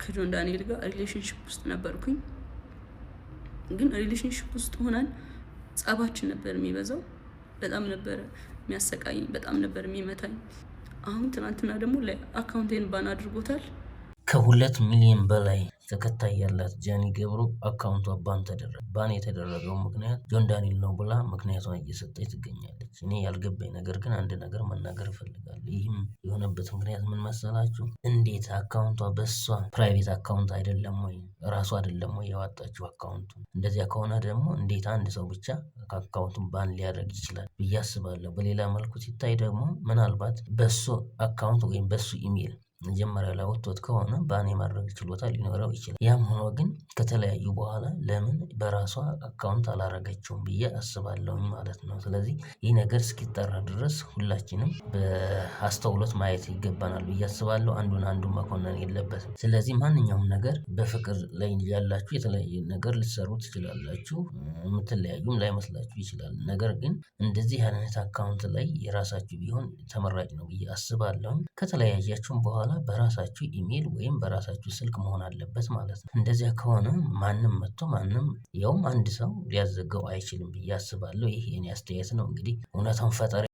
ከጆን ዳንኤል ጋር ሪሌሽንሺፕ ውስጥ ነበርኩኝ። ግን ሪሌሽንሺፕ ውስጥ ሆነን ጸባችን ነበር የሚበዛው። በጣም ነበር የሚያሰቃይኝ፣ በጣም ነበር የሚመታኝ። አሁን ትናንትና ደግሞ አካውንቴን ባን አድርጎታል። ከ2 ሚሊዮን በላይ ተከታይ ያላት ጃኒ ገብሩ አካውንቷ ባን የተደረገው ምክንያት ጆን ዳንኤል ነው ብላ ምክንያቷን እየሰጠች ትገኛለች። እኔ ያልገባኝ ነገር ግን አንድ ነገር መናገር እፈልጋለሁ። ይህም የሆነበት ምክንያት ምን መሰላችሁ? እንዴት አካውንቷ በሷ ፕራይቬት አካውንት አይደለም ወይ? ራሱ አይደለም ወይ ያወጣችው አካውንቱ? እንደዚያ ከሆነ ደግሞ እንዴት አንድ ሰው ብቻ አካውንቱን ባን ሊያደርግ ይችላል ብዬ አስባለሁ። በሌላ መልኩ ሲታይ ደግሞ ምናልባት በሱ አካውንት ወይም በሱ ኢሜል መጀመሪያ ላይ ወጥቶት ከሆነ ባን የማድረግ ችሎታ ሊኖረው ይችላል። ያም ሆኖ ግን ከተለያዩ በኋላ ለምን በራሷ አካውንት አላረገችውም ብዬ አስባለሁኝ ማለት ነው። ስለዚህ ይህ ነገር እስኪጠራ ድረስ ሁላችንም በአስተውሎት ማየት ይገባናል ብዬ አስባለሁ። አንዱን መኮነን የለበትም። ስለዚህ ማንኛውም ነገር በፍቅር ላይ ያላችሁ የተለያየ ነገር ልትሰሩ ትችላላችሁ፣ የምትለያዩም ላይመስላችሁ ይችላል። ነገር ግን እንደዚህ አይነት አካውንት ላይ የራሳችሁ ቢሆን ተመራጭ ነው ብዬ አስባለሁ። ከተለያያችሁም በኋላ በራሳችሁ ኢሜል ወይም በራሳችሁ ስልክ መሆን አለበት ማለት ነው። እንደዚያ ከሆነ ማንም መጥቶ ያውም አንድ ሰው ሊያዘጋው አይችልም ብዬ አስባለሁ። ይሄ የኔ አስተያየት ነው። እንግዲህ እውነታውን ፈጣሪ